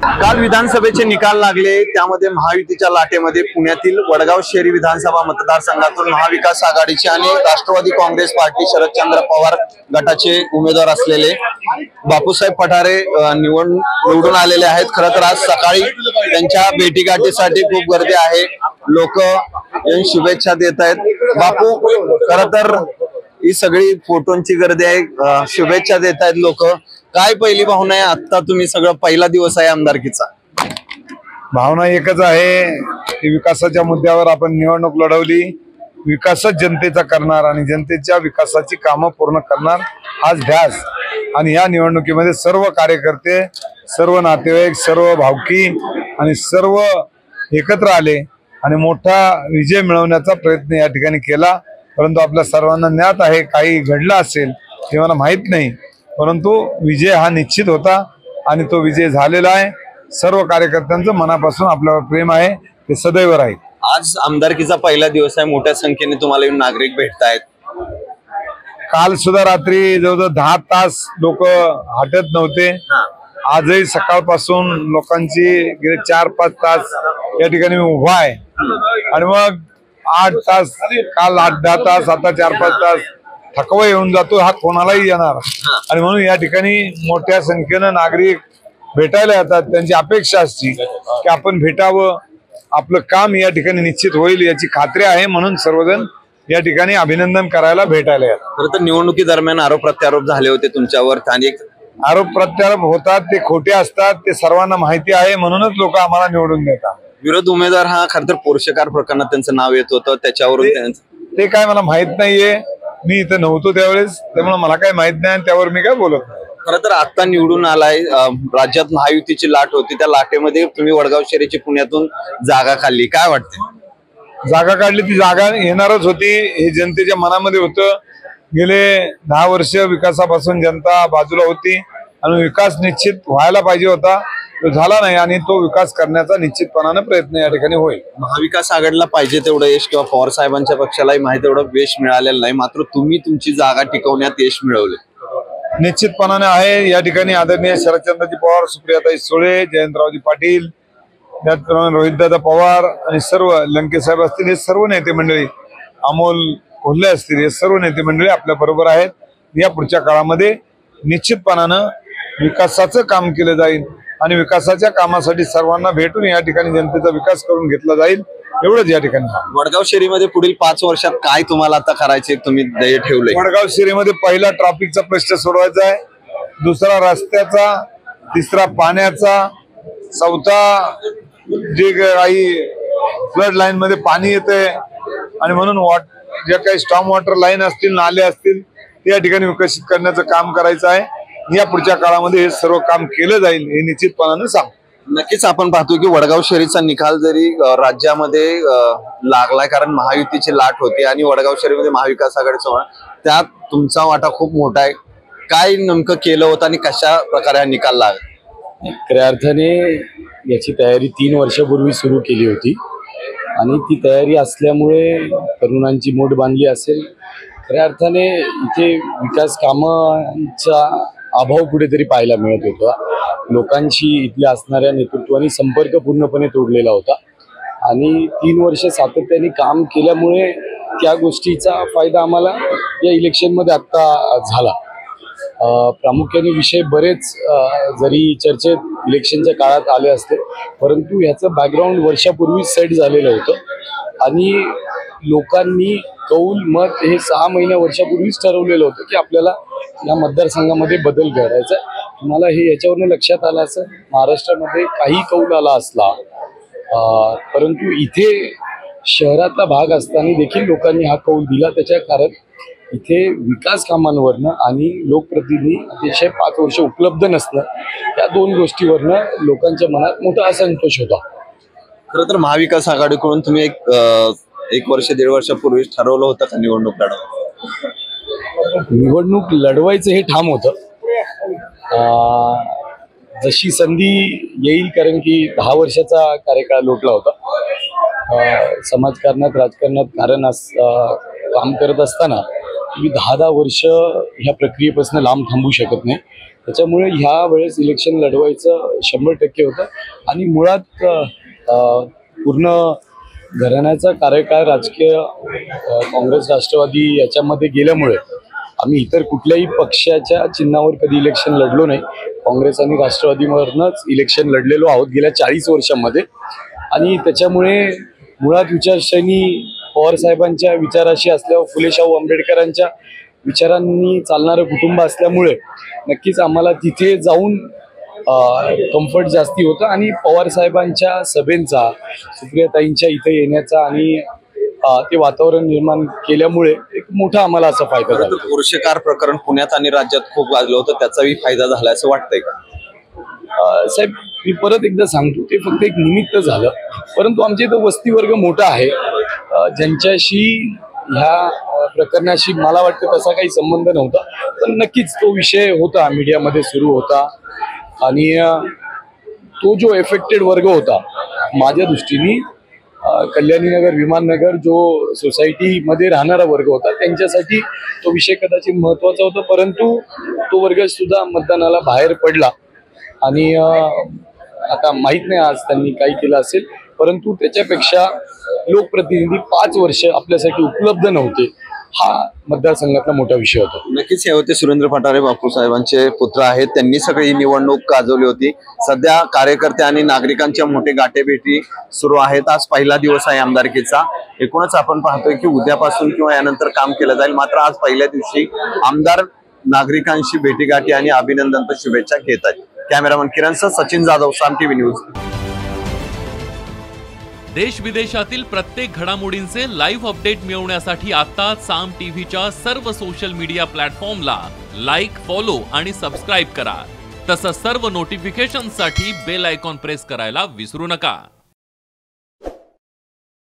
काल विधानसभेचे निकाल लागले, त्यामध्ये महायुतीच्या लाटेमध्ये पुण्यातील वडगाव शहरी विधानसभा मतदारसंघातून महाविकास आघाडीचे आणि राष्ट्रवादी काँग्रेस पार्टी शरदचंद्र पवार गटाचे उमेदवार असलेले बापूसाहेब पठारे निवडून आलेले आहेत। खरं तर आज सकाळी त्यांच्या भेटीगाठीसाठी खूप गर्दी आहे, लोक शुभेच्छा देत आहेत। बापू, खरं तर ही सगळी फोटोंची गर्दी आहे, शुभेच्छा देत आहेत लोक। काय पहिली भावना आहे आता, तुम्ही सगळं पहिला दिवस आहे आमदारकीचा? भावना एकच आहे की विकासाच्या मुद्द्यावर आपण निवडणूक लढवली, विकासच जनतेचा करणार आणि जनतेच्या विकासाची कामं पूर्ण करणार हाच ध्यास। आणि या निवडणुकीमध्ये सर्व कार्यकर्ते, सर्व नातेवाईक, सर्व भावकी आणि सर्व एकत्र आले आणि मोठा विजय मिळवण्याचा प्रयत्न या ठिकाणी केला। परंतु आपल्या सर्वांना ज्ञात आहे काही घडलं असेल हे मला माहित नाही, परंतु विजय हा निश्चित होता आणि तो विजय झालेला आहे। सर्व कार्यकर्त्यांचं मनापासून आपल्यावर प्रेम आहे, ते सदैव राहील। आज आमदारकीचा पहिला दिवस आहे, मोठ्या संख्येने तुम्हाला नागरिक भेटतायत। काल सुद्धा रात्री जवळजवळ 10 तास लोक हटत नव्हते, आजही सकाळपासून लोकांची गेले 4-5 तास या ठिकाणी मी उभा आहे आणि मग 8 तास, काल 8-10 तास, आता 4-5 तास थकवा येऊन जातो, हा कोणालाही येणार। आणि म्हणून या ठिकाणी मोठ्या संख्येनं नागरिक भेटायला येतात, त्यांची अपेक्षा असते की आपण भेटावं, आपलं काम या ठिकाणी निश्चित होईल याची खात्री आहे, म्हणून सर्वजण या ठिकाणी अभिनंदन करायला भेटायला येतात। खरं तर निवडणुकी दरम्यान आरोप प्रत्यारोप झाले होते तुमच्यावर, स्थानिक आरोप प्रत्यारोप होतात, ते खोटे असतात, ते सर्वांना माहिती आहे, म्हणूनच लोक आम्हाला निवडून देतात। विरोध उमेदवार हा खरं तर पोर्शेकार प्रकरणात त्यांचं नाव येत होतं, त्याच्यावरून ते काय मला माहित नाहीये, मी इथं नव्हतो त्यावेळेस, त्यामुळे मला काय माहित नाही, त्यावर मी काय बोलत नाही। खरं तर आता निवडून आलाय, राज्यात महायुतीची लाट होती, त्या लाटेमध्ये तुम्ही वडगाव शहरीची पुण्यातून जागा खाल्ली, काय वाटते? जागा काढली, ती जागा येणारच होती, हे जनतेच्या मनामध्ये होतं। गेले 10 वर्ष विकासापासून जनता बाजूला होती आणि विकास निश्चित व्हायला पाहिजे होता, तो झाला नाही आणि तो विकास करण्याचा निश्चितपणाने प्रयत्न या ठिकाणी होईल। महाविकास आघाडीला पाहिजे तेवढं यश किंवा पवार साहेबांच्या पक्षालाही माहिती तेवढं यश मिळालेलं नाही, मात्र तुम्ही तुमची जागा टिकवण्यात यश मिळवले। निश्चितपणाने आहे, या ठिकाणी आदरणीय शरदचंद्रजी पवार, सुप्रियाताई सुळे, जयंतरावजी पाटील, त्याचप्रमाणे रोहितदादा पवार आणि सर्व लंके साहेब असतील, हे सर्व नेते मंडळी, अमोल कोल्हे असतील, हे सर्व नेते मंडळी आपल्या बरोबर आहेत। या पुढच्या काळामध्ये निश्चितपणानं विकासाचं काम केलं जाईल आणि विकासाच्या कामासाठी सर्वांना भेटून या ठिकाणी जनतेचा विकास करून घेतला जाईल, एवढंच या ठिकाणी। वडगाव शहरीमध्ये पुढील 5 वर्षात काय तुम्हाला आता करायचे, तुम्ही ध्येय ठेवले? वडगाव शहरीमध्ये पहिला ट्रॅफिकचा प्रश्न सोडवायचा आहे, दुसरा रस्त्याचा, तिसरा पाण्याचा, चौथा जे काही फ्लड लाईन मध्ये पाणी येते आणि म्हणून जे काही स्टॉर्म वॉटर लाईन असतील, नाले असतील, ते या ठिकाणी विकसित करण्याचं काम करायचं आहे। या पुढच्या काळामध्ये हे सर्व काम केलं जाईल, हे निश्चितपणाने सांग। नक्कीच आपण पाहतो की वडगाव शहरीचा निकाल जरी राज्यामध्ये लागलाय, कारण महायुतीची लाट होती आणि वडगाव शहरीमध्ये महाविकास आघाडीचा, त्यात तुमचा वाटा खूप मोठा आहे। काय नेमकं केलं होतं आणि कशा प्रकारे हा निकाल लागला? खऱ्या अर्थाने याची तयारी 3 वर्षापूर्वी सुरू केली होती आणि ती तयारी असल्यामुळे तरुणांची मोठ बांधली असेल। खऱ्या अर्थाने इथे विकास कामांचा अभाव कुठेतरी पाहायला मिळत होता, लोकांशी इथल्या असणाऱ्या नेतृत्वाने संपर्क पूर्णपणे तोडलेला होता आणि 3 वर्ष सातत्याने काम केल्यामुळे त्या गोष्टीचा फायदा आम्हाला या इलेक्शनमध्ये आत्ता झाला। प्रामुख्याने विषय बरेच जरी चर्चेत इलेक्शनच्या काळात आले असते, परंतु ह्याचं बॅकग्राऊंड वर्षापूर्वी सेट झालेलं होतं आणि लोकांनी कौल मत हे 6 महिन्या वर्षापूर्वीच ठरवलेलं होतं की आपल्याला या मतदारसंघामध्ये बदल करायचा। तुम्हाला हे याच्यावरून लक्षात आलं असं, महाराष्ट्रामध्ये काही कौल आला असला, परंतु इथे शहरातला भाग असताना देखील लोकांनी हा कौल दिला, त्याच्या कारण इथे विकास कामांवरनं आणि लोकप्रतिनिधी अतिशय 5 वर्ष उपलब्ध नसणं, या 2 गोष्टीवरनं लोकांच्या मनात मोठा असंतोष होता। खरं तर महाविकास आघाडीकडून तुम्ही एक वर्ष 1.5 वर्षापूर्वी ठरवलं होतं का निवडणूक लढवायचं? निवडणूक लढवायचं हे ठाम होतं, जशी संधी येईल, कारण की 10 वर्षाचा कार्यकाळ लोटला होता समाजकारणात, राजकारणात, कारण काम करत असताना मी 10-10 वर्ष ह्या प्रक्रियेपासून लांब थांबू शकत नाही। त्याच्यामुळे ह्या वेळेस इलेक्शन लढवायचं 100% होतं आणि मुळात पूर्ण घराण्याचा कार्यकाळ राजकीय काँग्रेस राष्ट्रवादी याच्यामध्ये गेल्यामुळे आम्ही इतर कुठल्याही पक्षाच्या चिन्हावर कधी इलेक्शन लढलो नाही. काँग्रेस आणि राष्ट्रवादीवरनंच इलेक्शन लढलेलो आहोत गेल्या 40 वर्षांमध्ये आणि त्याच्यामुळे मुळात विचारश्रेणी पवार साहेबांच्या विचाराशी असल्यावर फुले शाहू आंबेडकरांच्या विचारांनी चालणारं कुटुंब असल्यामुळे नक्कीच आम्हाला तिथे जाऊन कम्फर्ट जास्ती होतं आणि पवार साहेबांच्या सभेंचा सुप्रियाताईंच्या इथे येण्याचा आणि ते वातावरण निर्माण केल्यामुळे एक मोठा आम्हाला असा फायदा झाला. पुरुषकार प्रकरण पुण्यात आणि राज्यात खूप गाजलं होतं, त्याचाही फायदा झाला असं वाटतंय का? साहेब मी परत एकदा सांगतो, ते फक्त एक निमित्त झालं, परंतु आमच्या इथं वस्तीवर्ग मोठा आहे ज्यांच्याशी ह्या प्रकरणाशी मला वाटतं तसा काही संबंध नव्हता, पण नक्कीच तो विषय होता, मीडियामध्ये सुरू होता आणि तो जो एफेक्टेड वर्ग होता माझ्या दृष्टीने कल्याणीनगर विमाननगर जो सोसायटीमध्ये राहणारा वर्ग होता त्यांच्यासाठी तो विषय कदाचित महत्त्वाचा होता, परंतु तो वर्ग सुद्धा मतदानाला बाहेर पडला आणि आता माहीत नाही आज त्यांनी काय केलं असेल, परंतु त्याच्यापेक्षा लोकप्रतिनिधी 5 वर्ष आपल्यासाठी उपलब्ध नव्हते हा मतदारसंघातला मोठा विषय होता. नक्कीच हे होते सुरेंद्र फटारे, बापूसाहेबांचे पुत्र आहेत. त्यांनी सगळी ही निवडणूक गाजवली होती. सध्या कार्यकर्ते आणि नागरिकांच्या मोठे गाठेभेटी सुरू आहेत. आज पहिला दिवस आहे आमदारकीचा. एकूणच आपण पाहतोय की उद्यापासून किंवा यानंतर काम केलं जाईल, मात्र आज पहिल्या दिवशी आमदार नागरिकांशी भेटीगाठी आणि अभिनंदन शुभेच्छा घेत आहेत. कॅमेरामन किरणसह सचिन जाधव, साम टीव्ही न्यूज. देश विदेशातील प्रत्येक घडामोडींचे लाईव्ह अपडेट मिळवण्यासाठी आता साम टीव्हीच्या सर्व सोशल मीडिया प्लॅटफॉर्मला लाईक, फॉलो आणि सबस्क्राईब करा. तसंच सर्व नोटिफिकेशनसाठी बेल आयकॉन प्रेस करायला विसरू नका.